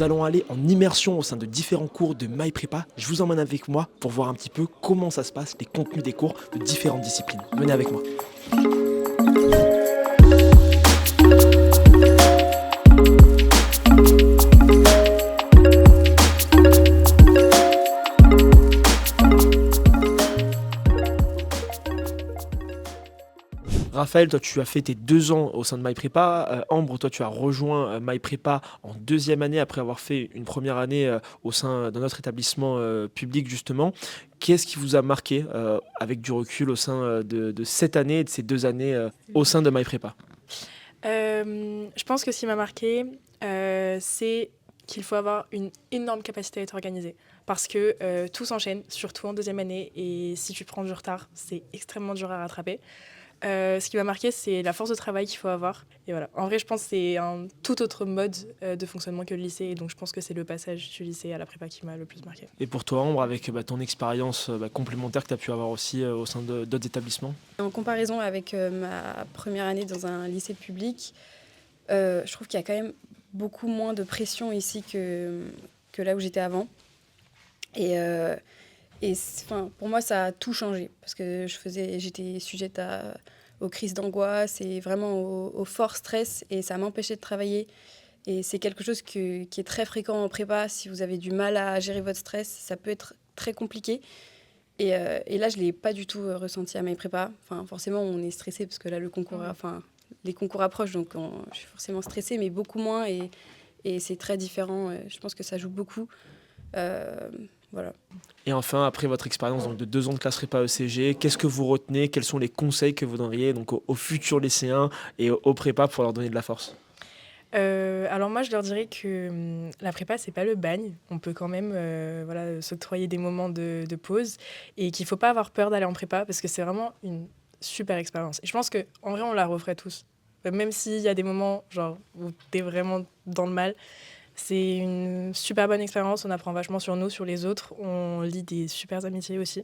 nous allons aller en immersion au sein de différents cours de MyPrépa. Je vous emmène avec moi pour voir un petit peu comment ça se passe, les contenus des cours de différentes disciplines. Venez avec moi. Raphaël, toi tu as fait tes 2 ans au sein de MyPrépa. Ambre, toi tu as rejoint MyPrépa en deuxième année après avoir fait une première année au sein de notre établissement public justement. Qu'est-ce qui vous a marqué avec du recul au sein de cette année et de ces 2 années au sein de MyPrépa? Je pense que ce qui m'a marqué, c'est qu'il faut avoir une énorme capacité à être organisé. Parce que tout s'enchaîne, surtout en deuxième année. Et si tu prends du retard, c'est extrêmement dur à rattraper. Ce qui m'a marqué, c'est la force de travail qu'il faut avoir. Et voilà. En vrai, je pense que c'est un tout autre mode de fonctionnement que le lycée. Et donc, je pense que c'est le passage du lycée à la prépa qui m'a le plus marqué. Et pour toi, Ambre, avec ton expérience complémentaire que tu as pu avoir aussi au sein d'autres établissements? En comparaison avec ma première année dans un lycée public, je trouve qu'il y a quand même beaucoup moins de pression ici que là où j'étais avant. Pour moi, ça a tout changé parce que j'étais sujette aux crises d'angoisse et vraiment au fort stress et ça m'empêchait de travailler. Et c'est quelque chose qui est très fréquent en prépa. Si vous avez du mal à gérer votre stress, ça peut être très compliqué. Et là, je ne l'ai pas du tout ressenti à mes prépas. Enfin, forcément, on est stressé parce que là, les concours approchent, donc je suis forcément stressée, mais beaucoup moins. Et c'est très différent. Je pense que ça joue beaucoup. Voilà. Et enfin, après votre expérience donc, de 2 ans de classe prépa ECG, qu'est-ce que vous retenez? Quels sont les conseils que vous donneriez donc, aux futurs lycéens et aux prépas pour leur donner de la force? Alors moi, je leur dirais que la prépa, c'est pas le bagne. On peut quand même s'octroyer des moments de pause et qu'il faut pas avoir peur d'aller en prépa parce que c'est vraiment une super expérience. Et je pense qu'en vrai, on la referait tous. Même s'il y a des moments genre, où tu es vraiment dans le mal, c'est une super bonne expérience. On apprend vachement sur nous, sur les autres. On lit des super amitiés aussi.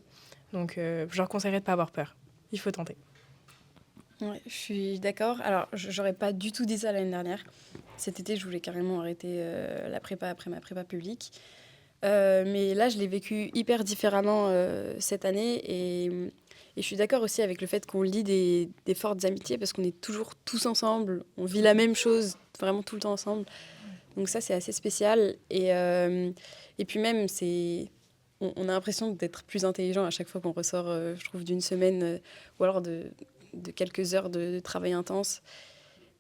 Donc, je leur conseillerais de pas avoir peur. Il faut tenter. Ouais, je suis d'accord. Alors, j'aurais pas du tout dit ça l'année dernière. Cet été, je voulais carrément arrêter la prépa après ma prépa publique. Mais là, je l'ai vécu hyper différemment cette année. Et je suis d'accord aussi avec le fait qu'on lie des fortes amitiés parce qu'on est toujours tous ensemble. On vit la même chose vraiment tout le temps ensemble. Donc ça, c'est assez spécial. Et puis même, on a l'impression d'être plus intelligent à chaque fois qu'on ressort, je trouve, d'une semaine ou alors de quelques heures de travail intense.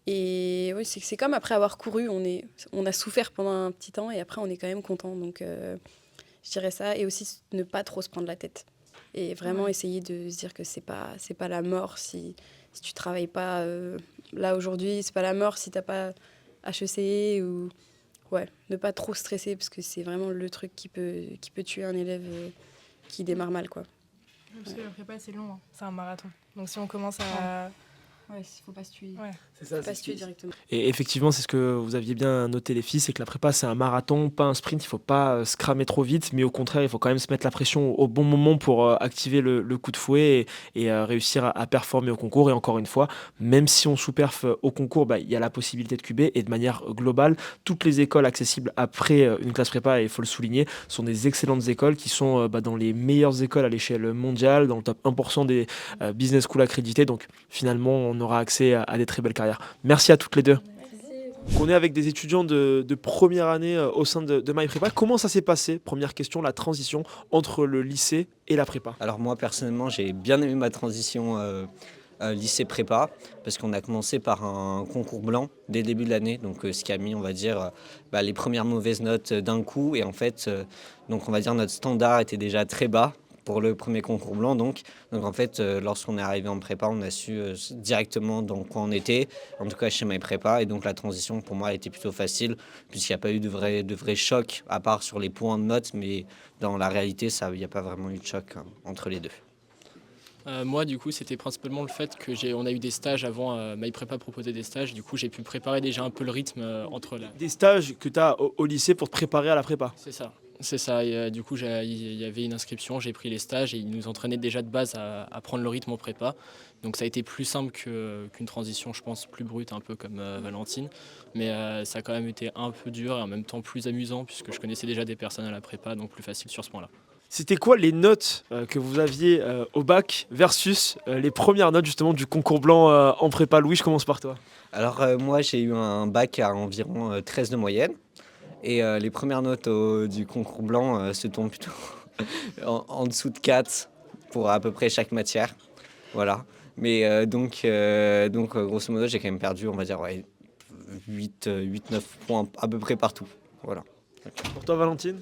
Et oui, c'est comme après avoir couru, on a souffert pendant un petit temps et après on est quand même content. Donc je dirais ça. Et aussi ne pas trop se prendre la tête. Et vraiment essayer de se dire que c'est pas la mort si tu travailles pas là aujourd'hui. C'est pas la mort si t'as pas HEC ou... Ouais, ne pas trop stresser parce que c'est vraiment le truc qui peut tuer un élève qui démarre mal, quoi. Parce que la prépa, c'est long, hein. C'est un marathon. Donc si on commence à... Ouais, il faut pas se tuer. Ouais. C'est ça, Faut pas se tuer directement. Et effectivement, c'est ce que vous aviez bien noté les filles, c'est que la prépa c'est un marathon, pas un sprint, il faut pas se cramer trop vite, mais au contraire, il faut quand même se mettre la pression au bon moment pour activer le coup de fouet et réussir à performer au concours. Et encore une fois, même si on sous-perf au concours, il y a la possibilité de QB et de manière globale, toutes les écoles accessibles après une classe prépa, et il faut le souligner, sont des excellentes écoles qui sont dans les meilleures écoles à l'échelle mondiale, dans le top 1% des business schools accrédités. Donc finalement, on aura accès à des très belles carrières. Merci à toutes les deux. On est avec des étudiants de première année au sein de MyPrépa. Comment ça s'est passé? Première question, la transition entre le lycée et la prépa. Alors moi personnellement j'ai bien aimé ma transition lycée prépa parce qu'on a commencé par un concours blanc dès le début de l'année, donc ce qui a mis on va dire les premières mauvaises notes d'un coup et en fait donc on va dire notre standard était déjà très bas pour le premier concours blanc donc en fait lorsqu'on est arrivé en prépa on a su directement dans quoi on était, en tout cas chez MyPrépa, et donc la transition pour moi a été plutôt facile puisqu'il n'y a pas eu de vrai choc à part sur les points de notes, mais dans la réalité il n'y a pas vraiment eu de choc entre les deux. Moi, du coup, c'était principalement le fait on a eu des stages avant. MyPrépa proposait des stages. Du coup, j'ai pu préparer déjà un peu le rythme entre là. Des stages que tu as au lycée pour te préparer à la prépa. C'est ça. C'est ça, et du coup il y avait une inscription, j'ai pris les stages et ils nous entraînaient déjà de base à prendre le rythme en prépa. Donc ça a été plus simple qu'une transition, je pense, plus brute, un peu comme Valentine. Mais ça a quand même été un peu dur et en même temps plus amusant puisque je connaissais déjà des personnes à la prépa, donc plus facile sur ce point-là. C'était quoi les notes que vous aviez au bac versus les premières notes justement du concours blanc en prépa? Louis, je commence par toi. Alors moi j'ai eu un bac à environ 13 de moyenne et les premières notes du concours blanc se tombent plutôt en dessous de 4 pour à peu près chaque matière. Voilà. Mais grosso modo j'ai quand même perdu on va dire 8-9 points à peu près partout. Voilà. Pour toi, Valentine?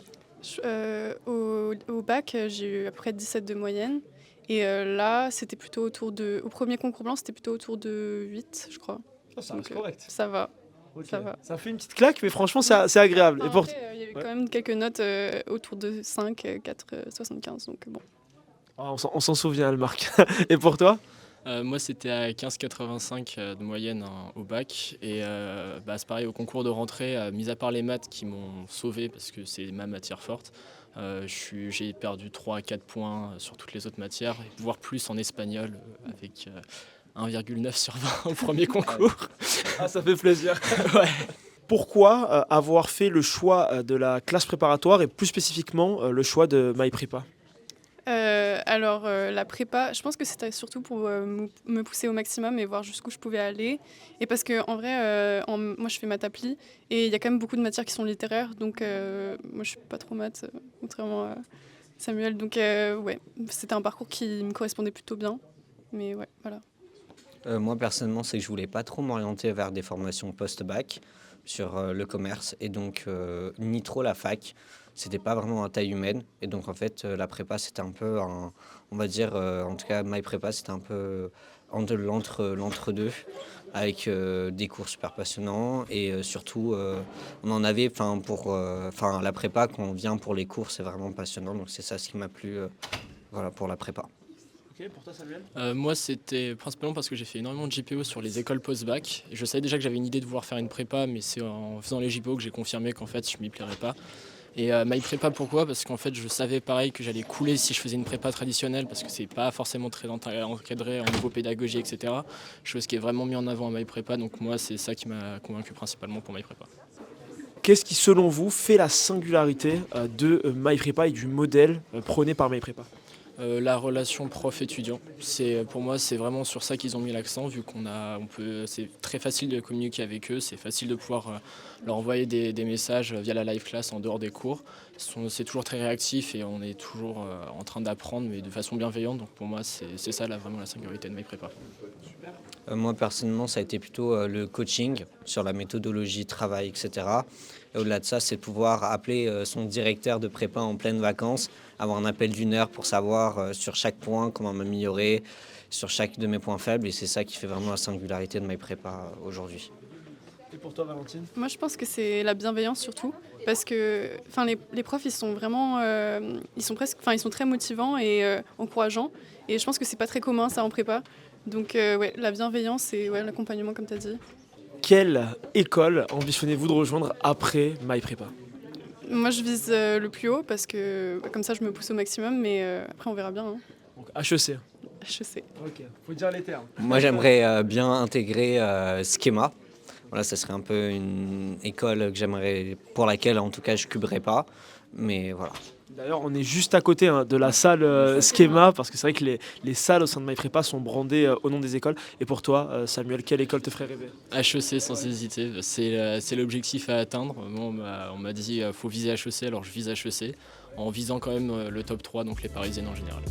Au bac, j'ai eu à peu près 17 de moyenne. Et là, c'était plutôt autour de. Au premier concours blanc, c'était plutôt autour de 8, je crois. Ça Donc, reste correct. Ça va. Ok. ça va. Ça fait une petite claque, mais franchement, c'est agréable. Et pour... Après, il y a eu Ouais. quand même quelques notes autour de 5, 4, 75. Donc bon. Ah, on s'en souvient, elle marque. Et pour toi? Moi, c'était à 15,85 de moyenne au bac. Et c'est pareil, au concours de rentrée, mis à part les maths qui m'ont sauvé parce que c'est ma matière forte, j'ai perdu 3 à 4 points sur toutes les autres matières, voire plus en espagnol, avec 1,9 sur 20 au premier concours. Ah, ça fait plaisir. Ouais. Pourquoi avoir fait le choix de la classe préparatoire et plus spécifiquement le choix de MyPrépa? La prépa, je pense que c'était surtout pour me pousser au maximum et voir jusqu'où je pouvais aller. Et parce que en vrai, moi je fais maths appli et il y a quand même beaucoup de matières qui sont littéraires. Donc moi je suis pas trop maths, contrairement à Samuel. Donc ouais, c'était un parcours qui me correspondait plutôt bien. Mais ouais, voilà. Moi personnellement c'est que je voulais pas trop m'orienter vers des formations post-bac sur le commerce et donc ni trop la fac. C'était pas vraiment à taille humaine et donc en fait la prépa c'était un peu on va dire en tout cas MyPrépa c'était un peu l'entre-deux avec des cours super passionnants et surtout on en avait la prépa quand on vient pour les cours c'est vraiment passionnant donc c'est ça ce qui m'a plu voilà pour la prépa. Ok, pour toi, Samuel? Moi, c'était principalement parce que j'ai fait énormément de JPO sur les écoles post-bac. Et je savais déjà que j'avais une idée de vouloir faire une prépa, mais c'est en faisant les JPO que j'ai confirmé qu'en fait, je m'y plairais pas. Et MyPrépa, pourquoi? Parce qu'en fait, je savais pareil que j'allais couler si je faisais une prépa traditionnelle, parce que c'est pas forcément très encadré en niveau pédagogie, etc. Chose qui est vraiment mis en avant à MyPrépa. Donc moi, c'est ça qui m'a convaincu principalement pour MyPrépa. Qu'est-ce qui, selon vous, fait la singularité de MyPrépa et du modèle prôné par MyPrépa? La relation prof-étudiant, pour moi c'est vraiment sur ça qu'ils ont mis l'accent vu c'est très facile de communiquer avec eux, c'est facile de pouvoir leur envoyer des messages via la live class en dehors des cours. C'est toujours très réactif et on est toujours en train d'apprendre mais de façon bienveillante, donc pour moi c'est ça vraiment la singularité de MyPrépa. Moi personnellement ça a été plutôt le coaching sur la méthodologie, travail, etc. Et au-delà de ça c'est de pouvoir appeler son directeur de prépa en pleine vacances, avoir un appel d'1 heure pour savoir sur chaque point comment m'améliorer, sur chaque de mes points faibles et c'est ça qui fait vraiment la singularité de MyPrépa aujourd'hui. Et pour toi, Valentine? Moi je pense que c'est la bienveillance surtout. Parce que les profs, ils sont vraiment. Ils sont très motivants et encourageants. Et je pense que c'est pas très commun ça en prépa. Donc ouais, la bienveillance et ouais, l'accompagnement comme tu as dit. Quelle école ambitionnez-vous de rejoindre après MyPrépa? Moi je vise le plus haut parce que comme ça je me pousse au maximum, mais après on verra bien. Hein. Donc HEC. Je sais. Ok, faut dire les termes. Moi j'aimerais bien intégrer Schema. Voilà, ça serait un peu une école que j'aimerais, pour laquelle en tout cas je cuberais pas. Mais voilà. D'ailleurs, on est juste à côté de la salle Schema, parce que c'est vrai que les salles au sein de MyPrépa sont brandées au nom des écoles. Et pour toi, Samuel, quelle école te ferait rêver? HEC sans hésiter, c'est l'objectif à atteindre. Moi, on m'a dit faut viser HEC, alors je vise HEC, en visant quand même le top 3, donc les Parisiennes en général.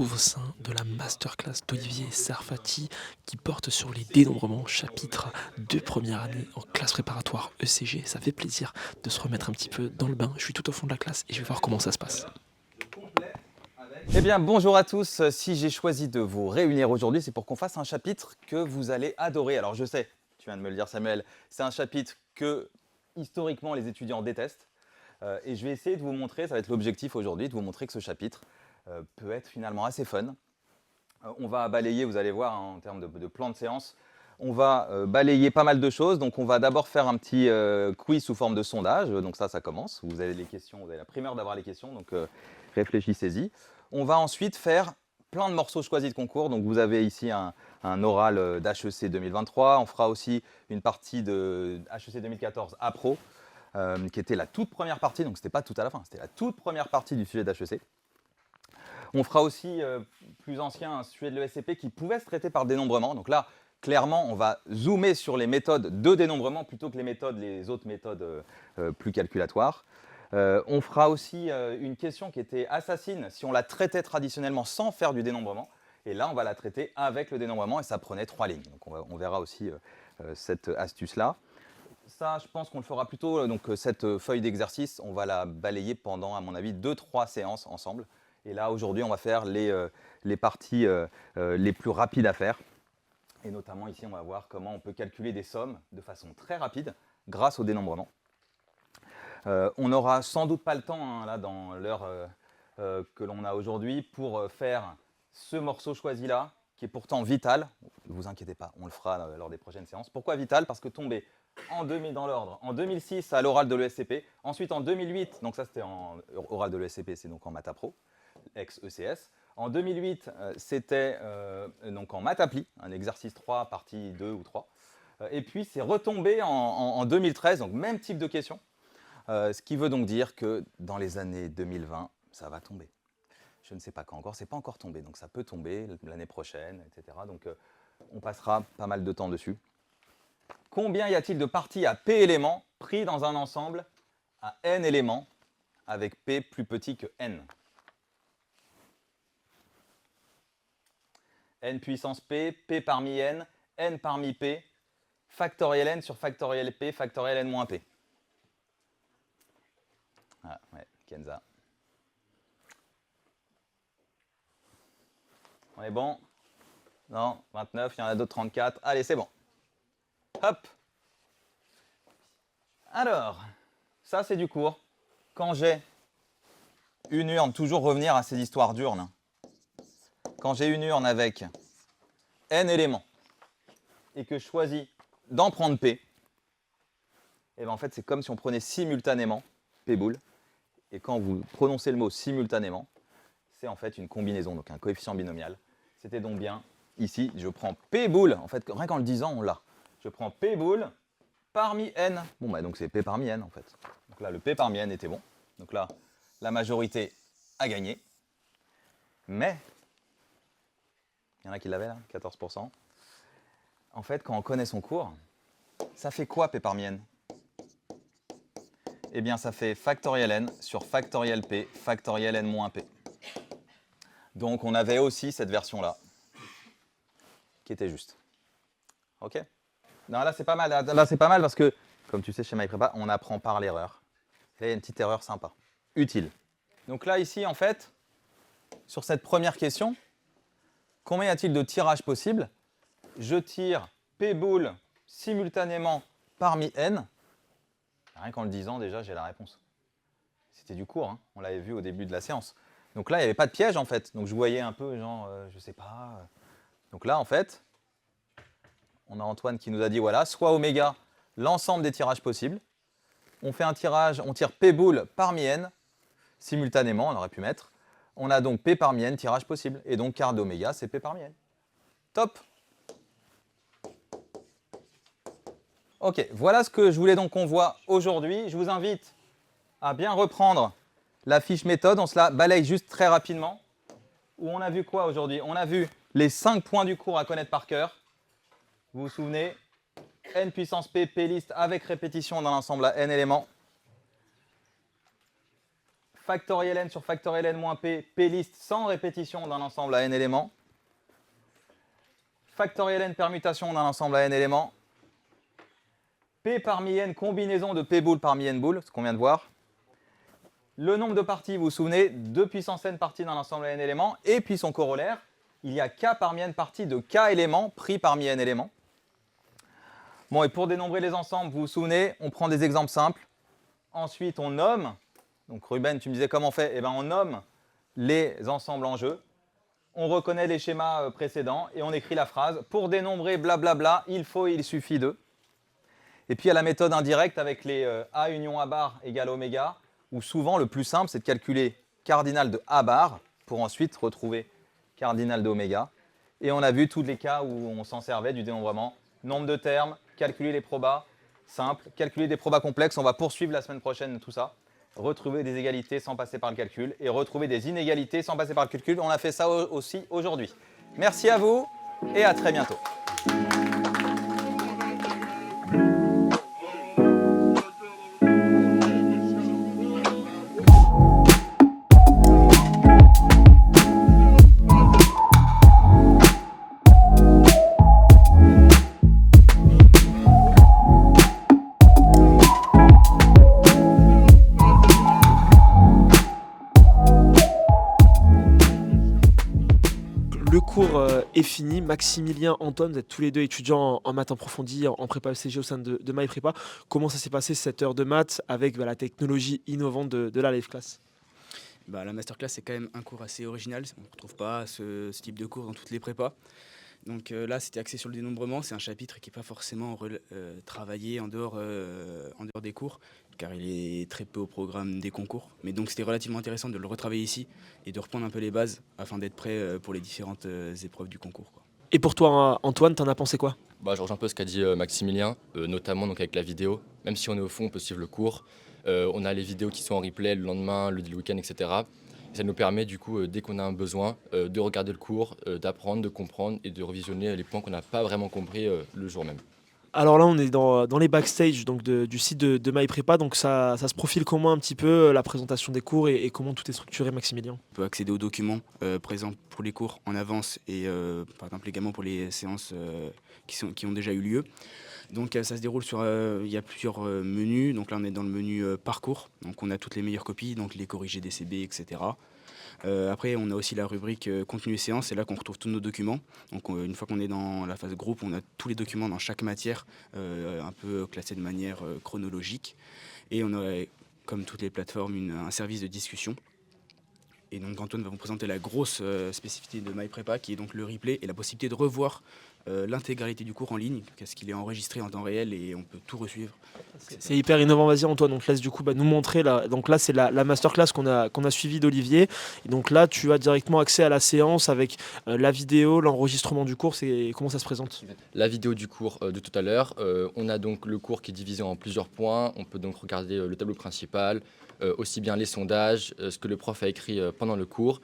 Au sein de la masterclass d'Olivier Sarfati qui porte sur les dénombrements, chapitre de première année en classe préparatoire ECG. Ça fait plaisir de se remettre un petit peu dans le bain. Je suis tout au fond de la classe et je vais voir comment ça se passe. Eh bien, bonjour à tous. Si j'ai choisi de vous réunir aujourd'hui, c'est pour qu'on fasse un chapitre que vous allez adorer. Alors, je sais, tu viens de me le dire Samuel, c'est un chapitre que historiquement les étudiants détestent. Et je vais essayer de vous montrer, ça va être l'objectif aujourd'hui, de vous montrer que ce chapitre peut être finalement assez fun. On va balayer, vous allez voir, hein, en termes de plan de séance, on va balayer pas mal de choses. Donc on va d'abord faire un petit quiz sous forme de sondage. Donc ça commence. Vous avez les questions, vous avez la primeur d'avoir les questions, donc réfléchissez-y. On va ensuite faire plein de morceaux choisis de concours. Donc vous avez ici un oral d'HEC 2023. On fera aussi une partie de HEC 2014 APRO, qui était la toute première partie. Donc c'était pas tout à la fin, c'était la toute première partie du sujet d'HEC. On fera aussi, plus ancien, un sujet de l'ESCP qui pouvait se traiter par dénombrement. Donc là, clairement, on va zoomer sur les méthodes de dénombrement plutôt que les autres méthodes plus calculatoires. On fera aussi une question qui était assassine si on la traitait traditionnellement sans faire du dénombrement. Et là, on va la traiter avec le dénombrement et ça prenait 3 lignes. Donc on verra aussi cette astuce-là. Ça, je pense qu'on le fera plutôt, donc cette feuille d'exercice, on va la balayer pendant, à mon avis, 2-3 séances ensemble. Et là, aujourd'hui, on va faire les parties les plus rapides à faire. Et notamment, ici, on va voir comment on peut calculer des sommes de façon très rapide grâce au dénombrement. On n'aura sans doute pas le temps, hein, là, dans l'heure que l'on a aujourd'hui, pour faire ce morceau choisi-là, qui est pourtant vital. Ne vous inquiétez pas, on le fera lors des prochaines séances. Pourquoi vital? Parce que tomber dans l'ordre, en 2006 à l'oral de l'ESCP, ensuite en 2008, donc ça c'était en oral de l'ESCP, c'est donc en maths pro, ex-ECS. En 2008, c'était donc en maths appli, un exercice 3, partie 2 ou 3. Et puis c'est retombé en 2013, donc même type de question. Ce qui veut donc dire que dans les années 2020, ça va tomber. Je ne sais pas quand encore, c'est pas encore tombé, donc ça peut tomber l'année prochaine, etc. Donc on passera pas mal de temps dessus. Combien y a-t-il de parties à P éléments pris dans un ensemble à N éléments avec P plus petit que N? N puissance P, P parmi N, N parmi P, factoriel N sur factoriel P, factoriel N moins P. Ah, ouais, Kenza. On est bon? Non, 29, il y en a d'autres 34. Allez, c'est bon. Hop. Alors, ça c'est du cours. Quand j'ai une urne, toujours revenir à ces histoires d'urnes. Quand j'ai une urne avec n éléments et que je choisis d'en prendre P, et bien en fait c'est comme si on prenait simultanément P boule. Et quand vous prononcez le mot simultanément, c'est en fait une combinaison, donc un coefficient binomial. C'était donc bien ici, je prends P boule, en fait rien qu'en le disant on l'a. Je prends P boule parmi n. Bon bah donc c'est P parmi n en fait. Donc là le P parmi n était bon. Donc là la majorité a gagné. Mais il y en a qui l'avaient là, 14%. En fait, quand on connaît son cours, ça fait quoi P parmi n? Eh bien, ça fait factoriel n sur factoriel p, factoriel n moins p. Donc, on avait aussi cette version-là, qui était juste. OK? Non, là, c'est pas mal. Là, c'est pas mal parce que, comme tu sais, chez MyPrépa, on apprend par l'erreur. Là, il y a une petite erreur sympa, utile. Donc là, ici, en fait, sur cette première question, combien y a-t-il de tirages possibles? Je tire P boule simultanément parmi n. Rien qu'en le disant, déjà, j'ai la réponse. C'était du cours, hein, on l'avait vu au début de la séance. Donc là, il n'y avait pas de piège, en fait. Donc je voyais un peu, genre, je sais pas. Donc là, en fait, on a Antoine qui nous a dit, voilà, soit oméga, l'ensemble des tirages possibles. On fait un tirage, on tire P boule parmi n, simultanément, on aurait pu mettre. On a donc P parmi n, tirage possible. Et donc, quart d'oméga, c'est P parmi n. Top! Ok, voilà ce que je voulais donc qu'on voit aujourd'hui. Je vous invite à bien reprendre la fiche méthode. On se la balaye juste très rapidement. Où on a vu quoi aujourd'hui? On a vu les 5 points du cours à connaître par cœur. Vous vous souvenez? N puissance P, P liste avec répétition dans l'ensemble à n éléments. Factoriel n sur factoriel n moins P, P liste sans répétition dans l'ensemble à n éléments. Factoriel n permutation dans l'ensemble à n éléments. P parmi n, combinaison de P boule parmi n boule, ce qu'on vient de voir. Le nombre de parties, vous vous souvenez, 2 puissance n parties dans l'ensemble à n éléments, et puis son corollaire, il y a k parmi n parties de k éléments pris parmi n éléments. Bon, et pour dénombrer les ensembles, vous vous souvenez, on prend des exemples simples. Ensuite, on nomme. Donc Ruben, tu me disais comment on fait? Eh bien, on nomme les ensembles en jeu. On reconnaît les schémas précédents et on écrit la phrase. Pour dénombrer blablabla, il suffit de. Et puis, il y a la méthode indirecte avec les A union A bar égale oméga, où souvent, le plus simple, c'est de calculer cardinal de A bar pour ensuite retrouver cardinal d'oméga. Et on a vu tous les cas où on s'en servait du dénombrement. Nombre de termes, calculer les probas simples, calculer des probas complexes. On va poursuivre la semaine prochaine tout ça. Retrouver des égalités sans passer par le calcul et retrouver des inégalités sans passer par le calcul. On a fait ça aussi aujourd'hui. Merci à vous et à très bientôt. Le cours est fini. Maximilien, Antoine, vous êtes tous les deux étudiants en maths approfondie, en prépa ECG au sein de MyPrépa. Comment ça s'est passé cette heure de maths avec la technologie innovante de la Live Class? La masterclass, c'est quand même un cours assez original. On ne retrouve pas ce type de cours dans toutes les prépas. Donc là, c'était axé sur le dénombrement. C'est un chapitre qui n'est pas forcément travaillé en dehors des cours, car il est très peu au programme des concours. Mais donc, c'était relativement intéressant de le retravailler ici et de reprendre un peu les bases afin d'être prêt pour les différentes épreuves du concours, quoi. Et pour toi, Antoine, t'en as pensé quoi? Je rejoins un peu ce qu'a dit Maximilien, notamment donc avec la vidéo. Même si on est au fond, on peut suivre le cours. On a les vidéos qui sont en replay le lendemain, le week-end, etc. Et ça nous permet du coup, dès qu'on a un besoin, de regarder le cours, d'apprendre, de comprendre et de revisionner les points qu'on n'a pas vraiment compris le jour même. Alors là, on est dans les backstage donc du site de MyPrépa. Donc ça se profile comment un petit peu la présentation des cours et comment tout est structuré, Maximilien? On peut accéder aux documents présents pour les cours en avance et par exemple également pour les séances qui ont déjà eu lieu. Donc ça se déroule sur, il y a plusieurs menus. Donc là on est dans le menu parcours. Donc on a toutes les meilleures copies, donc les corrigés DCB, etc. Après on a aussi la rubrique contenu et séance, c'est là qu'on retrouve tous nos documents. Donc une fois qu'on est dans la phase groupe, on a tous les documents dans chaque matière, un peu classés de manière chronologique. Et on a, comme toutes les plateformes, un service de discussion. Et donc Antoine va vous présenter la grosse spécificité de MyPrépa, qui est donc le replay et la possibilité de revoir l'intégralité du cours en ligne, parce qu'il est enregistré en temps réel et on peut tout resuivre. C'est hyper innovant. Vas-y Antoine, donc laisse du coup nous montrer là. Donc là c'est la masterclass qu'on a suivie d'Olivier. Et donc là tu as directement accès à la séance avec la vidéo, l'enregistrement du cours. Comment ça se présente? La vidéo du cours de tout à l'heure, on a donc le cours qui est divisé en plusieurs points. On peut donc regarder le tableau principal, aussi bien les sondages, ce que le prof a écrit pendant le cours.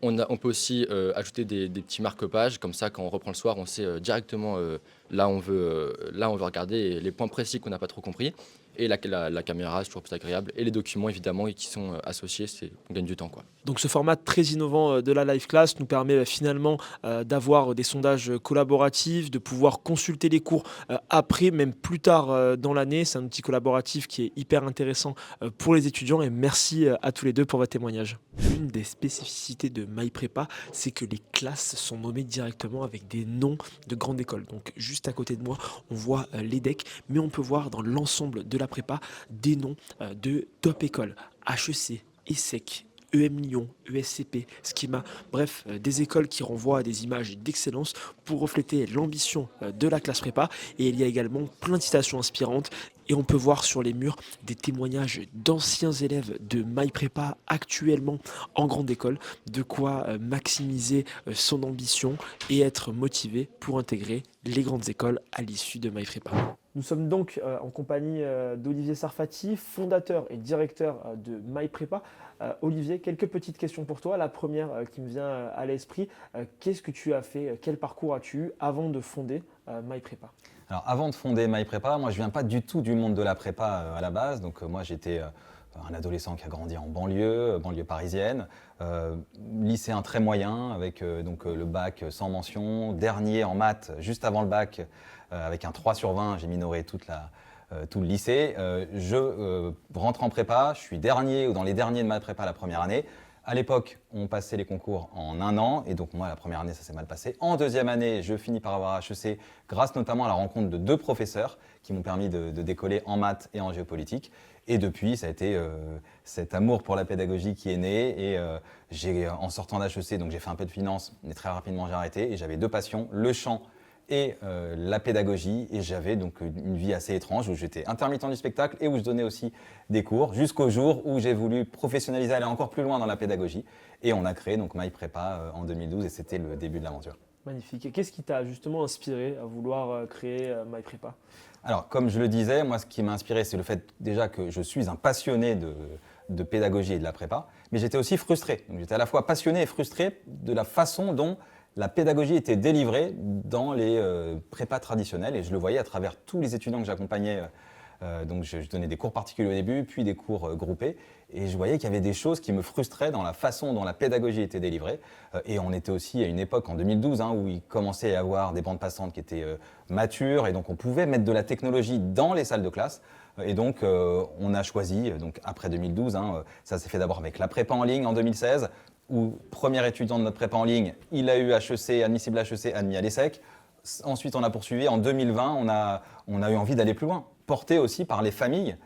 On peut aussi ajouter des petits marque-pages, comme ça quand on reprend le soir, on sait directement là on veut regarder les points précis qu'on n'a pas trop compris. Et la caméra, c'est toujours plus agréable. Et les documents évidemment qui sont associés, on gagne du temps, quoi. Donc ce format très innovant de la Live Class nous permet finalement d'avoir des sondages collaboratifs, de pouvoir consulter les cours après, même plus tard dans l'année. C'est un outil collaboratif qui est hyper intéressant pour les étudiants et merci à tous les deux pour votre témoignage. Une des spécificités de MyPrépa, c'est que les classes sont nommées directement avec des noms de grandes écoles. Donc juste à côté de moi, on voit l'EDEC, mais on peut voir dans l'ensemble de la prépa des noms de top écoles, HEC, ESSEC, EM Lyon, ESCP, Schema, bref, des écoles qui renvoient à des images d'excellence pour refléter l'ambition de la classe prépa. Et il y a également plein de citations inspirantes. Et on peut voir sur les murs des témoignages d'anciens élèves de MyPrépa actuellement en grande école, de quoi maximiser son ambition et être motivé pour intégrer les grandes écoles à l'issue de MyPrépa. Nous sommes donc en compagnie d'Olivier Sarfati, fondateur et directeur de MyPrépa. Olivier, quelques petites questions pour toi. La première qui me vient à l'esprit, qu'est-ce que tu as fait, quel parcours as-tu eu avant de fonder MyPrépa? Alors avant de fonder MyPrépa, moi je viens pas du tout du monde de la prépa à la base. Donc moi j'étais un adolescent qui a grandi en banlieue parisienne, lycéen très moyen avec le bac sans mention, dernier en maths juste avant le bac avec un 3 sur 20, j'ai minoré tout le lycée. Je rentre en prépa, je suis dernier ou dans les derniers de ma prépa la première année À l'époque, on passait les concours en 1 an, et donc moi, la première année, ça s'est mal passé. En deuxième année, je finis par avoir HEC, grâce notamment à la rencontre de 2 professeurs qui m'ont permis de décoller en maths et en géopolitique. Et depuis, ça a été cet amour pour la pédagogie qui est né. Et en sortant d'HEC, donc j'ai fait un peu de finance, mais très rapidement j'ai arrêté. Et j'avais 2 passions, le chant et la pédagogie. Et j'avais donc une vie assez étrange où j'étais intermittent du spectacle et où je donnais aussi des cours, jusqu'au jour où j'ai voulu professionnaliser, aller encore plus loin dans la pédagogie. Et on a créé donc MyPrépa en 2012 et c'était le début de l'aventure. Magnifique. Et qu'est-ce qui t'a justement inspiré à vouloir créer MyPrépa? Alors, comme je le disais, moi, ce qui m'a inspiré, c'est le fait déjà que je suis un passionné de pédagogie et de la prépa, mais j'étais aussi frustré. Donc, j'étais à la fois passionné et frustré de la façon dont la pédagogie était délivrée dans les prépas traditionnels, et je le voyais à travers tous les étudiants que j'accompagnais. Donc, je donnais des cours particuliers au début, puis des cours groupés, et je voyais qu'il y avait des choses qui me frustraient dans la façon dont la pédagogie était délivrée. Et on était aussi à une époque, en 2012, où il commençait à y avoir des bandes passantes qui étaient matures, et donc on pouvait mettre de la technologie dans les salles de classe. Et donc on a choisi, donc après 2012, ça s'est fait d'abord avec la prépa en ligne en 2016, où premier étudiant de notre prépa en ligne, il a eu HEC, admissible HEC, admis à l'ESSEC. Ensuite, on a poursuivi. En 2020, on a eu envie d'aller plus loin, porté aussi par les familles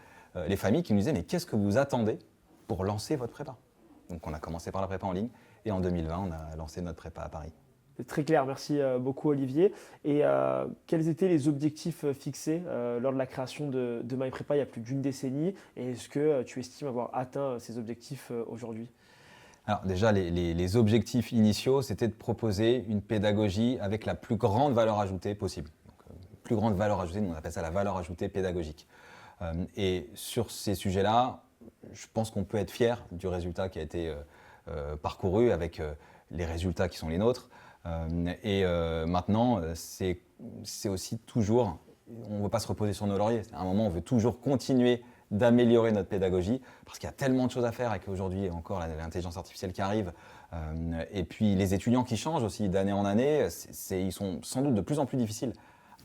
qui nous disaient « Mais qu'est-ce que vous attendez pour lancer votre prépa ?» Donc, on a commencé par la prépa en ligne et en 2020, on a lancé notre prépa à Paris. C'est très clair, merci beaucoup Olivier. Et quels étaient les objectifs fixés lors de la création de MyPrépa il y a plus d'une décennie? Et est-ce que tu estimes avoir atteint ces objectifs aujourd'hui? Alors déjà, les objectifs initiaux, c'était de proposer une pédagogie avec la plus grande valeur ajoutée possible. Donc, plus grande valeur ajoutée, on appelle ça la valeur ajoutée pédagogique. Et sur ces sujets-là, je pense qu'on peut être fier du résultat qui a été parcouru avec les résultats qui sont les nôtres. Maintenant, c'est aussi toujours, on ne veut pas se reposer sur nos lauriers. À un moment, on veut toujours continuer d'améliorer notre pédagogie, parce qu'il y a tellement de choses à faire, avec aujourd'hui encore l'intelligence artificielle qui arrive, et puis les étudiants qui changent aussi d'année en année, ils sont sans doute de plus en plus difficiles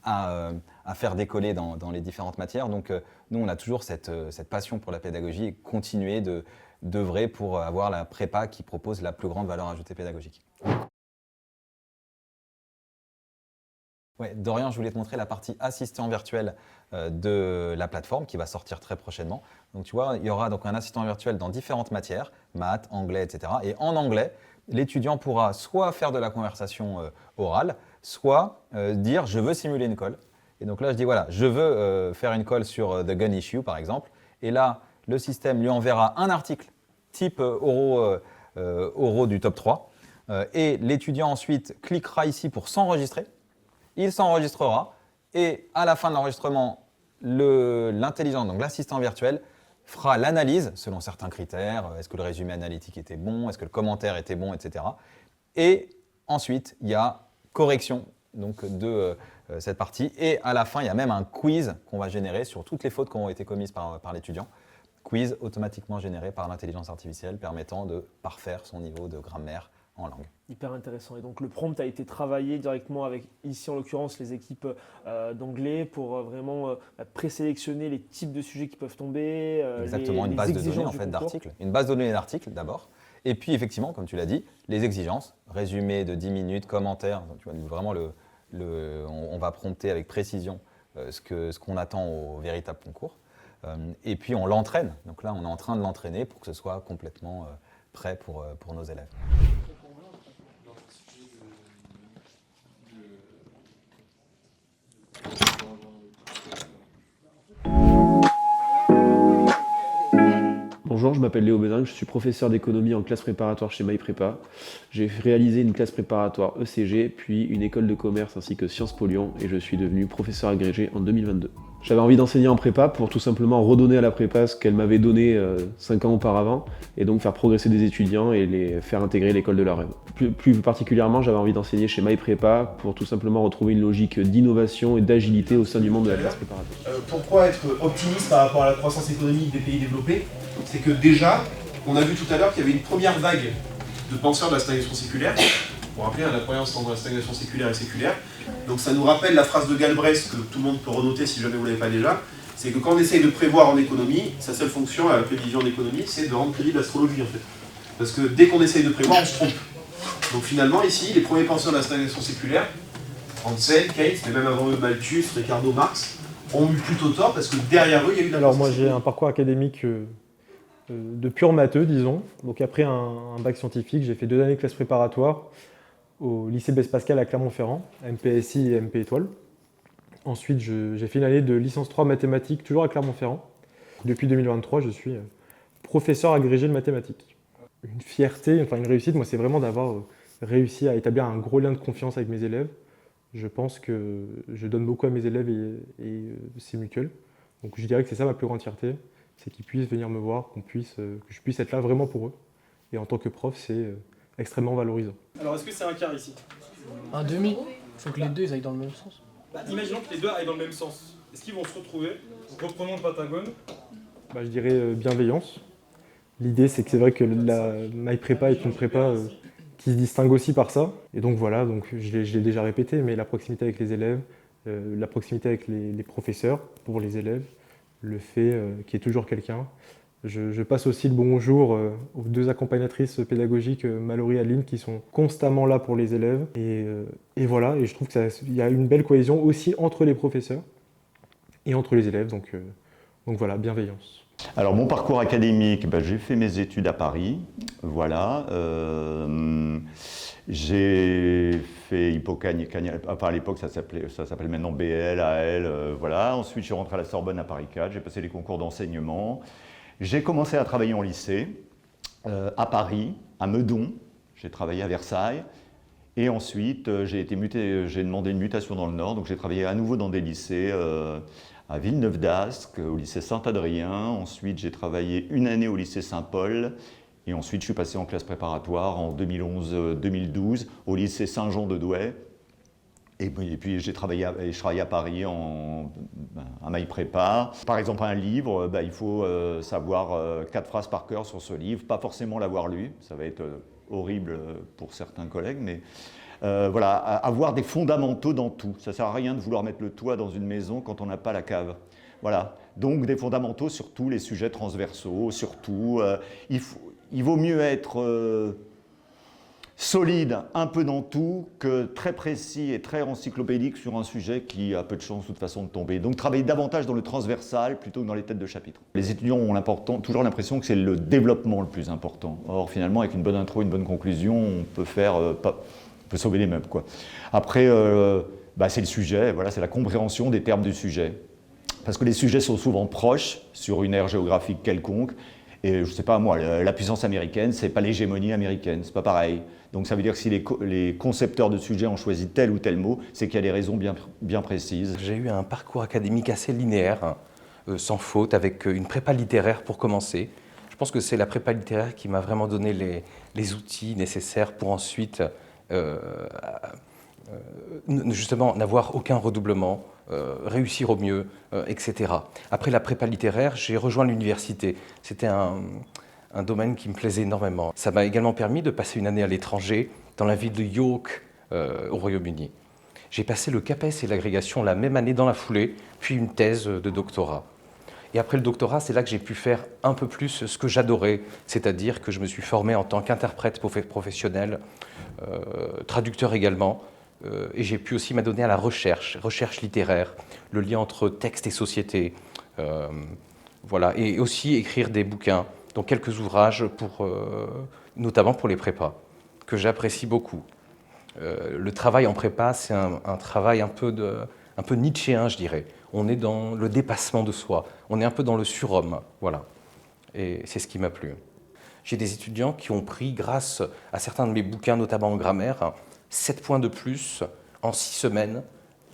à faire décoller dans les différentes matières. Donc nous, on a toujours cette passion pour la pédagogie et continuer d'œuvrer pour avoir la prépa qui propose la plus grande valeur ajoutée pédagogique. Ouais, Dorian, je voulais te montrer la partie assistant virtuel de la plateforme qui va sortir très prochainement. Donc tu vois, il y aura donc un assistant virtuel dans différentes matières, maths, anglais, etc. Et en anglais, l'étudiant pourra soit faire de la conversation orale, soit dire « je veux simuler une colle ». Et donc là, je dis voilà, je veux faire une colle sur The Gun Issue, par exemple. Et là, le système lui enverra un article type oraux du top 3. Et l'étudiant ensuite cliquera ici pour s'enregistrer. Il s'enregistrera et à la fin de l'enregistrement, l'intelligence, donc l'assistant virtuel, fera l'analyse selon certains critères. Est-ce que le résumé analytique était bon? Est-ce que le commentaire était bon, etc. Et ensuite, il y a correction donc, de cette partie. Et à la fin, il y a même un quiz qu'on va générer sur toutes les fautes qui ont été commises par l'étudiant. Quiz automatiquement généré par l'intelligence artificielle permettant de parfaire son niveau de grammaire en langue. Hyper intéressant. Et donc le prompt a été travaillé directement avec, ici en l'occurrence, les équipes d'anglais pour vraiment présélectionner les types de sujets qui peuvent tomber. Exactement, une base de données en fait, d'articles. Une base de données d'articles d'abord. Et puis effectivement, comme tu l'as dit, les exigences, résumé de 10 minutes, commentaires. Tu vois, vraiment, on va prompter avec précision ce qu'on attend au véritable concours. Et puis on l'entraîne. Donc là, on est en train de l'entraîner pour que ce soit complètement prêt pour nos élèves. Bonjour, je m'appelle Léo Beningue, je suis professeur d'économie en classe préparatoire chez MyPrépa. J'ai réalisé une classe préparatoire ECG, puis une école de commerce ainsi que Sciences Po Lyon et je suis devenu professeur agrégé en 2022. J'avais envie d'enseigner en prépa pour tout simplement redonner à la prépa ce qu'elle m'avait donné 5 ans auparavant et donc faire progresser des étudiants et les faire intégrer l'école de leur rêve. Plus particulièrement, j'avais envie d'enseigner chez MyPrépa pour tout simplement retrouver une logique d'innovation et d'agilité au sein du monde de la classe préparatoire. Pourquoi être optimiste par rapport à la croissance économique des pays développés? C'est que déjà, on a vu tout à l'heure qu'il y avait une première vague de penseurs de la stagnation séculaire. Pour rappeler, la croyance entre la stagnation séculaire et séculaire. Donc ça nous rappelle la phrase de Galbraith que tout le monde peut renoter si jamais vous ne l'avez pas déjà. C'est que quand on essaye de prévoir en économie, sa seule fonction, la prévision d'économie, c'est de rendre crédible l'astrologie en fait. Parce que dès qu'on essaye de prévoir, on se trompe. Donc finalement, ici, les premiers penseurs de la stagnation séculaire, Hansen, Keynes, mais même avant eux, Malthus, Ricardo, Marx, ont eu plutôt tort parce que derrière eux, il y a eu de la Alors moi j'ai un parcours académique de pur matheux, disons. Donc après un bac scientifique, j'ai fait 2 années de classe préparatoire au lycée Blaise Pascal à Clermont-Ferrand, MPSI et MP Étoile. Ensuite, j'ai fait une année de licence 3 mathématiques, toujours à Clermont-Ferrand. Depuis 2023, je suis professeur agrégé de mathématiques. Une fierté, enfin une réussite, moi c'est vraiment d'avoir réussi à établir un gros lien de confiance avec mes élèves. Je pense que je donne beaucoup à mes élèves et c'est mutuel. Donc je dirais que c'est ça ma plus grande fierté, c'est qu'ils puissent venir me voir, que je puisse être là vraiment pour eux. Et en tant que prof, c'est extrêmement valorisant. Alors est-ce que c'est un quart ici? Un demi. Il faut que les deux aillent dans le même sens. Imaginons que les deux aillent dans le même sens. Est-ce qu'ils vont se retrouver? Reprenons le Patagone. Je dirais bienveillance. L'idée, c'est que c'est vrai que la MyPrépa est une prépa qui se distingue aussi par ça. Et donc voilà, je l'ai déjà répété, mais la proximité avec les élèves, la proximité avec les professeurs pour les élèves, le fait qu'il y ait toujours quelqu'un. Je passe aussi le bonjour aux 2 accompagnatrices pédagogiques, Mallory et Adeline, qui sont constamment là pour les élèves. Et voilà, et je trouve qu'il y a une belle cohésion aussi entre les professeurs et entre les élèves. Donc voilà, bienveillance. Alors mon parcours académique, j'ai fait mes études à Paris, voilà. J'ai fait Hippocagne, enfin à l'époque ça s'appelait maintenant BL, AL, voilà. Ensuite je suis rentré à la Sorbonne à Paris 4, j'ai passé les concours d'enseignement. J'ai commencé à travailler en lycée, à Paris, à Meudon, j'ai travaillé à Versailles. Et ensuite j'ai demandé une mutation dans le Nord, donc j'ai travaillé à nouveau dans des lycées, à Villeneuve d'Ascq, au lycée Saint-Adrien. Ensuite, j'ai travaillé une année au lycée Saint-Paul. Et ensuite, je suis passé en classe préparatoire en 2011-2012 au lycée Saint-Jean de Douai. Et puis, je travaille à Paris à MyPrépa. Par exemple, un livre, il faut savoir 4 phrases par cœur sur ce livre. Pas forcément l'avoir lu, ça va être horrible pour certains collègues, mais voilà, avoir des fondamentaux dans tout. Ça ne sert à rien de vouloir mettre le toit dans une maison quand on n'a pas la cave. Voilà, donc des fondamentaux sur tous les sujets transversaux, surtout. Il vaut mieux être solide un peu dans tout que très précis et très encyclopédique sur un sujet qui a peu de chance de toute façon de tomber. Donc travailler davantage dans le transversal plutôt que dans les têtes de chapitre. Les étudiants ont toujours l'impression que c'est le développement le plus important. Or finalement, avec une bonne intro, une bonne conclusion, on peut sauver les meubles, quoi. Après, c'est le sujet, voilà, c'est la compréhension des termes du sujet. Parce que les sujets sont souvent proches sur une aire géographique quelconque. Et je ne sais pas, moi, la puissance américaine, ce n'est pas l'hégémonie américaine, c'est pas pareil. Donc ça veut dire que si les concepteurs de sujets ont choisi tel ou tel mot, c'est qu'il y a des raisons bien précises. J'ai eu un parcours académique assez linéaire, sans faute, avec une prépa littéraire pour commencer. Je pense que c'est la prépa littéraire qui m'a vraiment donné les outils nécessaires pour ensuite justement n'avoir aucun redoublement, réussir au mieux, etc. Après la prépa littéraire, j'ai rejoint l'université. C'était un domaine qui me plaisait énormément. Ça m'a également permis de passer une année à l'étranger, dans la ville de York, au Royaume-Uni. J'ai passé le CAPES et l'agrégation la même année dans la foulée, puis une thèse de doctorat. Et après le doctorat, c'est là que j'ai pu faire un peu plus ce que j'adorais, c'est-à-dire que je me suis formé en tant qu'interprète professionnel, traducteur également, et j'ai pu aussi m'adonner à la recherche littéraire, le lien entre texte et société, voilà, et aussi écrire des bouquins, dont quelques ouvrages, notamment pour les prépas, que j'apprécie beaucoup. Le travail en prépa, c'est un travail un peu nietzschéen, je dirais. On est dans le dépassement de soi, on est un peu dans le surhomme, voilà. Et c'est ce qui m'a plu. J'ai des étudiants qui ont pris, grâce à certains de mes bouquins, notamment en grammaire, 7 points de plus en 6 semaines.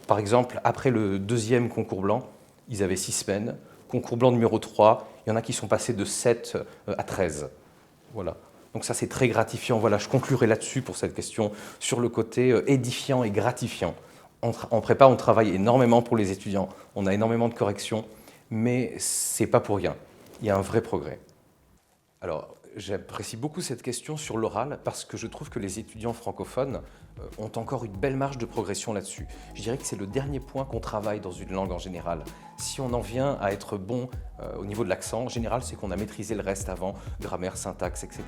Par exemple, après le 2e concours blanc, ils avaient 6 semaines. Concours blanc numéro 3, il y en a qui sont passés de 7 à 13. Voilà. Donc ça, c'est très gratifiant. Voilà, je conclurai là-dessus pour cette question, sur le côté édifiant et gratifiant. En prépa, on travaille énormément pour les étudiants. On a énormément de corrections, mais c'est pas pour rien. Il y a un vrai progrès. Alors, J'apprécie beaucoup cette question sur l'oral parce que je trouve que les étudiants francophones ont encore une belle marge de progression là-dessus. Je dirais que c'est le dernier point qu'on travaille dans une langue en général. Si on en vient à être bon au niveau de l'accent, en général, c'est qu'on a maîtrisé le reste avant, grammaire, syntaxe, etc.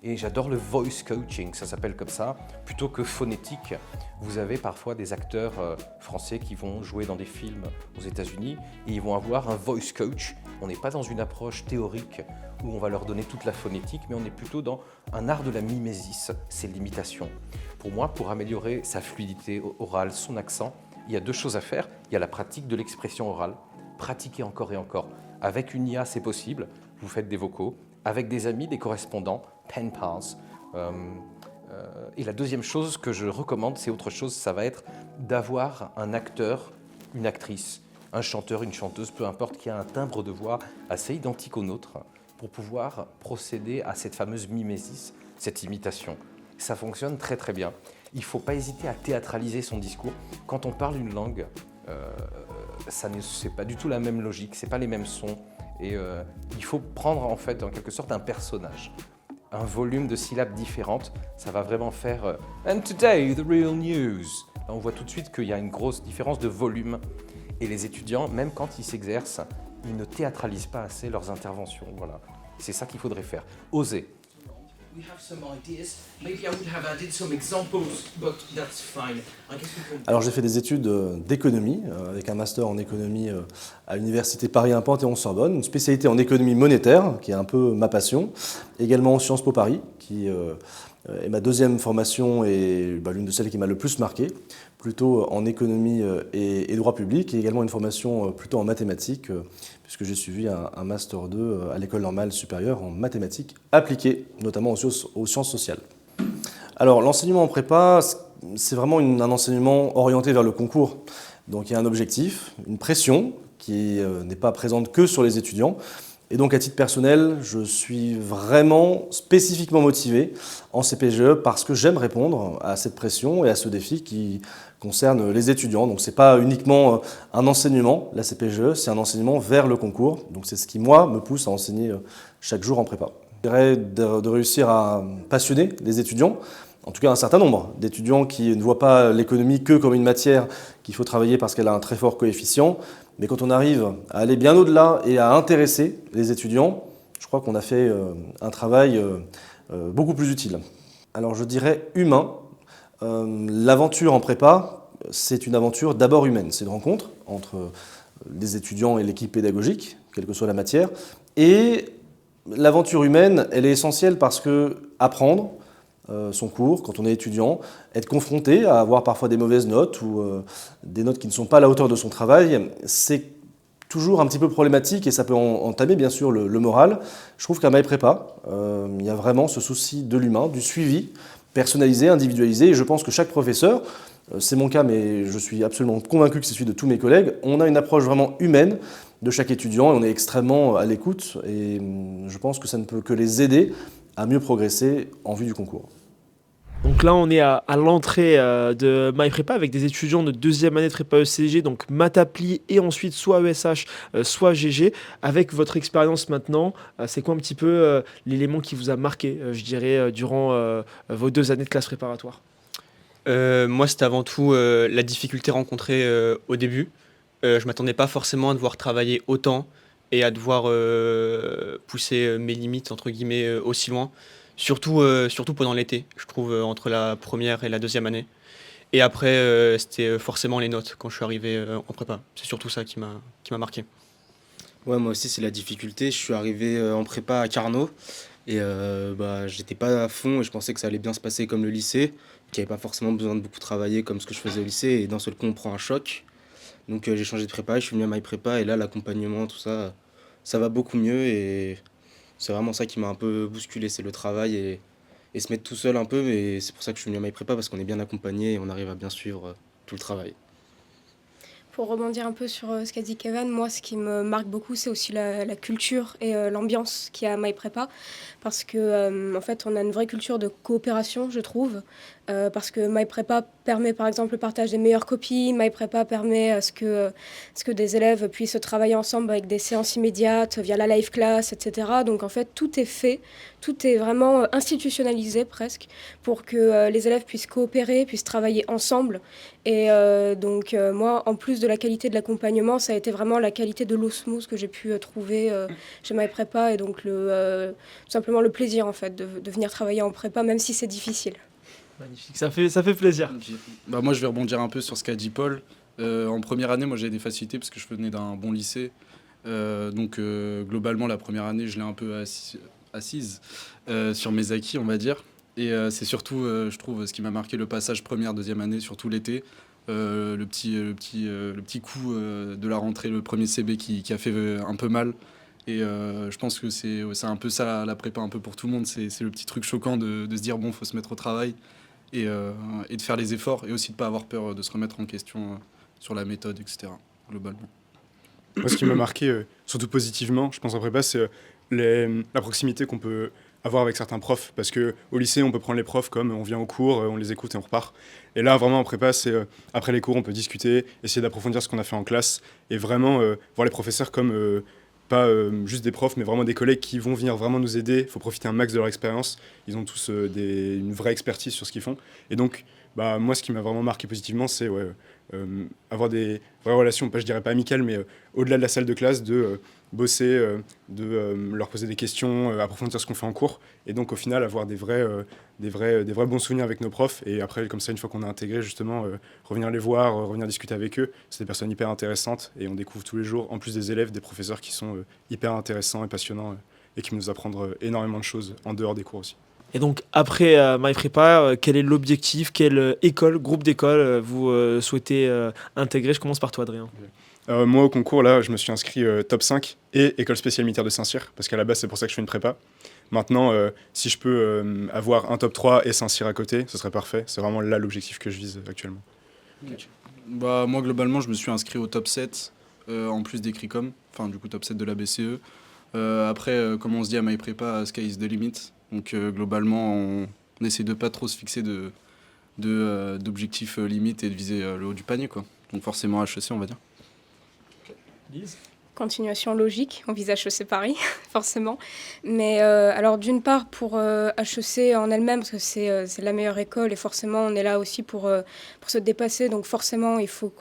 Et j'adore le voice coaching, ça s'appelle comme ça, plutôt que phonétique. Vous avez parfois des acteurs français qui vont jouer dans des films aux États-Unis et ils vont avoir un voice coach. On n'est pas dans une approche théorique où on va leur donner toute la phonétique, mais on est plutôt dans un art de la mimésis, c'est l'imitation. Pour moi, pour améliorer sa fluidité orale, son accent, il y a deux choses à faire. Il y a la pratique de l'expression orale, pratiquer encore et encore. Avec une IA, c'est possible, vous faites des vocaux, avec des amis, des correspondants, pen pals. Et la deuxième chose que je recommande, c'est autre chose, ça va être d'avoir un acteur, une actrice, un chanteur, une chanteuse, peu importe, qui a un timbre de voix assez identique au nôtre pour pouvoir procéder à cette fameuse mimésis, cette imitation. Ça fonctionne très très bien. Il ne faut pas hésiter à théâtraliser son discours. Quand on parle une langue, c'est pas du tout la même logique, c'est pas les mêmes sons. Et il faut prendre en fait en quelque sorte un personnage, un volume de syllabes différentes. Ça va vraiment faire And today, the real news. Là, on voit tout de suite qu'il y a une grosse différence de volume. Et les étudiants, même quand ils s'exercent, ils ne théâtralisent pas assez leurs interventions. Voilà. C'est ça qu'il faudrait faire. Oser. Alors j'ai fait des études d'économie, avec un master en économie à l'université Paris 1 Panthéon-Sorbonne, une spécialité en économie monétaire, qui est un peu ma passion, également en Sciences Po Paris, qui est ma deuxième formation et l'une de celles qui m'a le plus marqué, plutôt en économie et droit public, et également une formation plutôt en mathématiques, puisque j'ai suivi un Master 2 à l'École normale supérieure en mathématiques appliquées, notamment aux sciences sociales. Alors l'enseignement en prépa, c'est vraiment un enseignement orienté vers le concours. Donc il y a un objectif, une pression qui n'est pas présente que sur les étudiants. Et donc à titre personnel, je suis vraiment spécifiquement motivé en CPGE parce que j'aime répondre à cette pression et à ce défi qui concerne les étudiants. Donc ce n'est pas uniquement un enseignement, la CPGE, c'est un enseignement vers le concours. Donc c'est ce qui, moi, me pousse à enseigner chaque jour en prépa. Je dirais de réussir à passionner les étudiants, en tout cas un certain nombre d'étudiants qui ne voient pas l'économie que comme une matière qu'il faut travailler parce qu'elle a un très fort coefficient. Mais quand on arrive à aller bien au-delà et à intéresser les étudiants, je crois qu'on a fait un travail beaucoup plus utile. Alors je dirais humain. L'aventure en prépa, c'est une aventure d'abord humaine. C'est une rencontre entre les étudiants et l'équipe pédagogique, quelle que soit la matière. Et l'aventure humaine, elle est essentielle parce que apprendre son cours, quand on est étudiant, être confronté à avoir parfois des mauvaises notes ou des notes qui ne sont pas à la hauteur de son travail, c'est toujours un petit peu problématique et ça peut entamer bien sûr le moral. Je trouve qu'à MyPrépa, il y a vraiment ce souci de l'humain, du suivi personnalisé, individualisé, et je pense que chaque professeur, c'est mon cas mais je suis absolument convaincu que c'est celui de tous mes collègues, on a une approche vraiment humaine de chaque étudiant et on est extrêmement à l'écoute et je pense que ça ne peut que les aider à mieux progresser en vue du concours. Donc là, on est à l'entrée de MyPrépa avec des étudiants de deuxième année de prépa ECG, donc maths appli et ensuite soit ESH, soit GG. Avec votre expérience maintenant, c'est quoi un petit peu l'élément qui vous a marqué, je dirais, durant vos 2 années de classe préparatoire ? Moi, c'était avant tout la difficulté rencontrée au début. Je ne m'attendais pas forcément à devoir travailler autant et à devoir pousser mes limites, entre guillemets, aussi loin. Surtout pendant l'été, je trouve, entre la première et la deuxième année. Et après, c'était forcément les notes quand je suis arrivé en prépa. C'est surtout ça qui m'a marqué. Ouais, moi aussi, c'est la difficulté. Je suis arrivé en prépa à Carnot et j'étais pas à fond et je pensais que ça allait bien se passer comme le lycée, qu'il n'y avait pas forcément besoin de beaucoup travailler comme ce que je faisais au lycée. Et d'un seul coup, on prend un choc. Donc j'ai changé de prépa, je suis venu à MyPrépa et là, l'accompagnement, tout ça, ça va beaucoup mieux et c'est vraiment ça qui m'a un peu bousculé, c'est le travail et se mettre tout seul un peu, mais c'est pour ça que je suis venu à MyPrépa parce qu'on est bien accompagné et on arrive à bien suivre tout le travail. Pour rebondir un peu sur ce qu'a dit Kevin, moi ce qui me marque beaucoup c'est aussi la culture et l'ambiance qu'il y a à MyPrépa parce que en fait on a une vraie culture de coopération je trouve parce que MyPrépa permet par exemple le partage des meilleures copies, MyPrépa permet à ce que des élèves puissent travailler ensemble avec des séances immédiates via la live class, etc. Donc en fait tout est fait, tout est vraiment institutionnalisé presque pour que les élèves puissent coopérer, puissent travailler ensemble. Et donc moi, en plus de la qualité de l'accompagnement, ça a été vraiment la qualité de l'osmose que j'ai pu trouver chez MyPrépa et donc tout simplement le plaisir en fait de venir travailler en prépa même si c'est difficile. Magnifique, ça fait plaisir. Bah, moi, je vais rebondir un peu sur ce qu'a dit Paul. En première année, moi, j'ai des facilités parce que je venais d'un bon lycée. Globalement, la première année, je l'ai un peu assise sur mes acquis, on va dire. Et c'est surtout, je trouve, ce qui m'a marqué le passage première, deuxième année, surtout l'été. Le petit coup de la rentrée, le premier CB qui a fait un peu mal. Et je pense que c'est un peu ça, la prépa, un peu pour tout le monde. C'est le petit truc choquant de se dire, bon, faut se mettre au travail et de faire les efforts. Et aussi de ne pas avoir peur de se remettre en question sur la méthode, etc., globalement. Moi, ce qui m'a marqué, surtout positivement, je pense en prépa, c'est la proximité qu'on peut avoir avec certains profs. Parce qu'au lycée, on peut prendre les profs comme on vient au cours, on les écoute et on repart. Et là, vraiment, en prépa, c'est après les cours, on peut discuter, essayer d'approfondir ce qu'on a fait en classe et vraiment voir les professeurs comme pas juste des profs, mais vraiment des collègues qui vont venir vraiment nous aider. Il faut profiter un max de leur expérience. Ils ont tous une vraie expertise sur ce qu'ils font. Et donc, moi, ce qui m'a vraiment marqué positivement, c'est avoir des vraies relations, je dirais pas amicales, mais au-delà de la salle de classe, de bosser, de leur poser des questions, approfondir ce qu'on fait en cours. Et donc, au final, avoir des vrais bons souvenirs avec nos profs. Et après, comme ça, une fois qu'on a intégré, justement, revenir les voir, revenir discuter avec eux. C'est des personnes hyper intéressantes. Et on découvre tous les jours, en plus des élèves, des professeurs qui sont hyper intéressants et passionnants et qui nous apprennent énormément de choses en dehors des cours aussi. Et donc, après MyPrépa, quel est l'objectif? Quelle groupe d'école vous souhaitez intégrer? Je commence par toi, Adrien. Moi, au concours, là, je me suis inscrit top 5 et école spéciale militaire de Saint-Cyr, parce qu'à la base, c'est pour ça que je fais une prépa. Maintenant, si je peux avoir un top 3 et Saint-Cyr à côté, ce serait parfait. C'est vraiment là l'objectif que je vise actuellement. Okay. Moi, globalement, je me suis inscrit au top 7, en plus des CRICOM, enfin, du coup, top 7 de la BCE. Après, comme on se dit à MyPrépa, sky is the limit. Donc, globalement, on essaie de pas trop se fixer d'objectifs limites et de viser le haut du panier, quoi. Donc, forcément, HEC, on va dire. Lise ? Continuation logique, on vise HEC Paris, forcément. Mais alors d'une part pour HEC en elle-même, parce que c'est la meilleure école et forcément on est là aussi pour se dépasser. Donc forcément il faut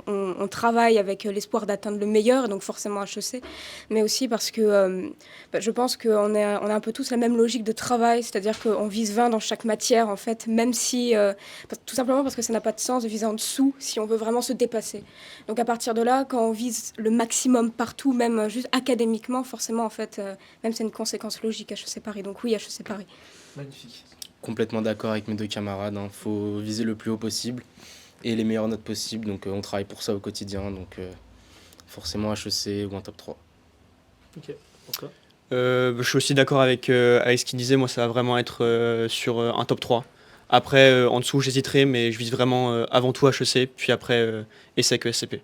qu'on travaille avec l'espoir d'atteindre le meilleur, donc forcément HEC. Mais aussi parce que je pense qu'on a un peu tous la même logique de travail, c'est-à-dire qu'on vise 20 dans chaque matière en fait, même si, tout simplement parce que ça n'a pas de sens de viser en dessous si on veut vraiment se dépasser. Donc à partir de là, quand on vise le maximum partout, même juste académiquement, forcément en fait, même c'est une conséquence logique HEC Paris. Donc oui, HEC Paris. Magnifique. Complètement d'accord avec mes deux camarades, hein. Faut viser le plus haut possible et les meilleures notes possibles. Donc on travaille pour ça au quotidien. Donc forcément HEC ou un top 3. Ok, pourquoi ? Je suis aussi d'accord avec ce qu'il disait. Moi, ça va vraiment être sur un top 3. Après, en dessous, j'hésiterai, mais je vise vraiment avant tout HEC, puis après ESSEC, ESCP.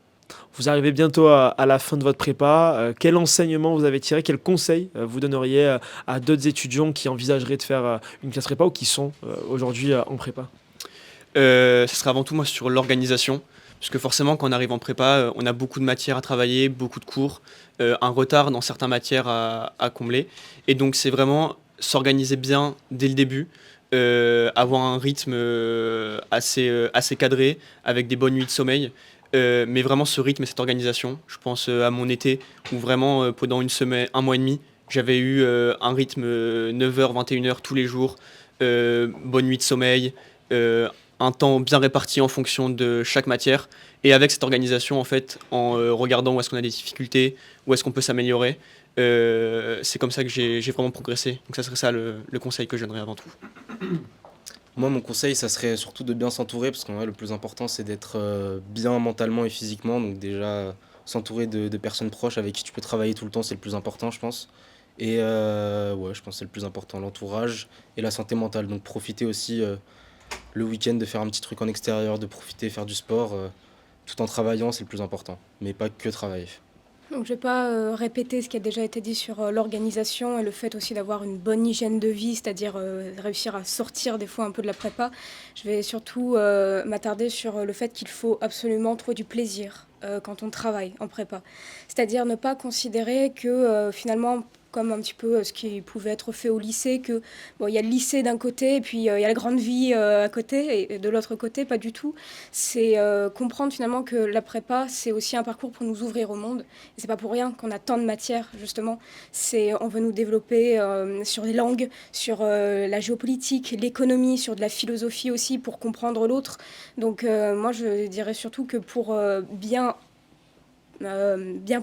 Vous arrivez bientôt à la fin de votre prépa. Quel enseignement vous avez tiré? Quel conseil vous donneriez à d'autres étudiants qui envisageraient de faire une classe prépa ou qui sont aujourd'hui en prépa? Ce sera avant tout moi sur l'organisation, parce que forcément quand on arrive en prépa, on a beaucoup de matières à travailler, beaucoup de cours, un retard dans certaines matières à combler, et donc c'est vraiment s'organiser bien dès le début, avoir un rythme assez cadré, avec des bonnes nuits de sommeil, mais vraiment ce rythme et cette organisation. Je pense à mon été, où vraiment pendant une semaine, un mois et demi, j'avais eu un rythme 9h, 21h tous les jours, bonne nuit de sommeil, un temps bien réparti en fonction de chaque matière, et avec cette organisation en fait, en regardant où est-ce qu'on a des difficultés, où est-ce qu'on peut s'améliorer, c'est comme ça que j'ai vraiment progressé. Donc ça serait ça le conseil que je donnerais avant tout. Moi, mon conseil, ça serait surtout de bien s'entourer, parce qu'en vrai, le plus important, c'est d'être bien mentalement et physiquement. Donc déjà, s'entourer de personnes proches avec qui tu peux travailler tout le temps, c'est le plus important, je pense. Et ouais, je pense que c'est le plus important, l'entourage et la santé mentale. Donc profiter aussi le week-end de faire un petit truc en extérieur, de profiter, faire du sport, tout en travaillant, c'est le plus important. Mais pas que travailler. Donc, je ne vais pas répéter ce qui a déjà été dit sur l'organisation et le fait aussi d'avoir une bonne hygiène de vie, c'est-à-dire réussir à sortir des fois un peu de la prépa. Je vais surtout m'attarder sur le fait qu'il faut absolument trouver du plaisir quand on travaille en prépa. C'est-à-dire ne pas considérer que finalement, comme un petit peu ce qui pouvait être fait au lycée, que bon, y a le lycée d'un côté et puis il y a la grande vie à côté, et de l'autre côté, pas du tout. C'est comprendre finalement que la prépa, c'est aussi un parcours pour nous ouvrir au monde. Et c'est pas pour rien qu'on a tant de matières, justement. On veut nous développer sur les langues, sur la géopolitique, l'économie, sur de la philosophie aussi, pour comprendre l'autre. Donc moi, je dirais surtout que pour bien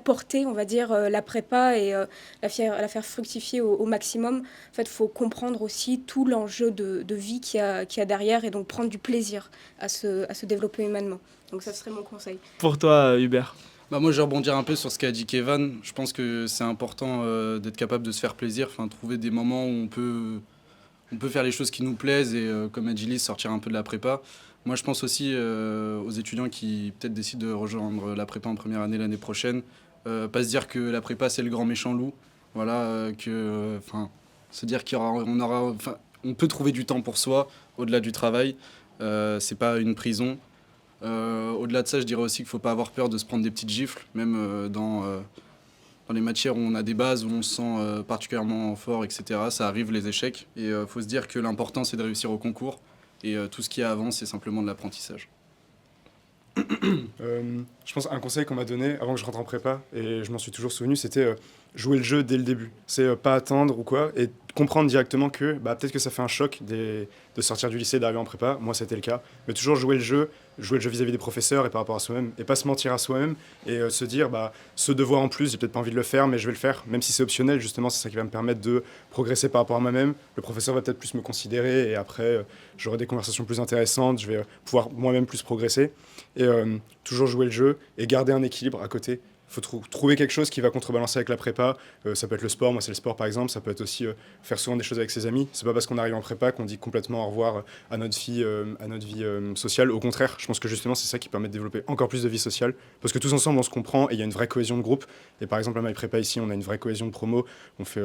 porter, on va dire, la prépa et la faire fructifier au maximum. En fait, il faut comprendre aussi tout l'enjeu de vie qu'il y a derrière et donc prendre du plaisir à se développer humainement. Donc ça serait mon conseil. Pour toi, Hubert? Moi, je vais rebondir un peu sur ce qu'a dit Kevan. Je pense que c'est important d'être capable de se faire plaisir, trouver des moments où on peut faire les choses qui nous plaisent et, comme a dit Lise, sortir un peu de la prépa. Moi, je pense aussi aux étudiants qui peut-être décident de rejoindre la prépa en première année l'année prochaine. Pas se dire que la prépa, c'est le grand méchant loup. Voilà, se dire on peut trouver du temps pour soi au-delà du travail. C'est pas une prison. Au-delà de ça, je dirais aussi qu'il ne faut pas avoir peur de se prendre des petites gifles, même dans les matières où on a des bases, où on se sent particulièrement fort, etc. Ça arrive, les échecs. Et il faut se dire que l'important, c'est de réussir au concours. Et tout ce qui est avant, c'est simplement de l'apprentissage. Je pense un conseil qu'on m'a donné avant que je rentre en prépa, et je m'en suis toujours souvenu, c'était jouer le jeu dès le début. C'est pas attendre ou quoi, et comprendre directement que peut-être que ça fait un choc de sortir du lycée, d'arriver en prépa. Moi, c'était le cas. Mais toujours jouer le jeu vis-à-vis des professeurs et par rapport à soi-même, et pas se mentir à soi-même, et se dire, ce devoir en plus, j'ai peut-être pas envie de le faire, mais je vais le faire, même si c'est optionnel, justement, c'est ça qui va me permettre de progresser par rapport à moi-même. Le professeur va peut-être plus me considérer, et après, j'aurai des conversations plus intéressantes, je vais pouvoir moi-même plus progresser. Et toujours jouer le jeu, et garder un équilibre à côté. Il faut trouver quelque chose qui va contrebalancer avec la prépa. Ça peut être le sport, moi c'est le sport par exemple. Ça peut être aussi faire souvent des choses avec ses amis. C'est pas parce qu'on arrive en prépa qu'on dit complètement au revoir à notre vie sociale. Au contraire, je pense que justement c'est ça qui permet de développer encore plus de vie sociale. Parce que tous ensemble on se comprend et il y a une vraie cohésion de groupe. Et par exemple à My Prépa ici on a une vraie cohésion de promo. On fait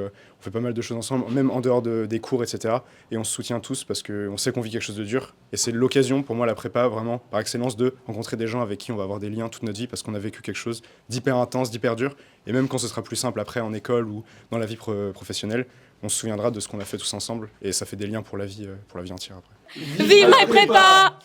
pas mal de choses ensemble, même en dehors des cours, etc. Et on se soutient tous parce qu'on sait qu'on vit quelque chose de dur. Et c'est l'occasion pour moi la prépa vraiment par excellence de rencontrer des gens avec qui on va avoir des liens toute notre vie parce qu'on a vécu quelque chose d'hyper intense, d'hyper dur, et même quand ce sera plus simple après en école ou dans la vie professionnelle, on se souviendra de ce qu'on a fait tous ensemble, et ça fait des liens pour la vie entière après. Vive My Prépa!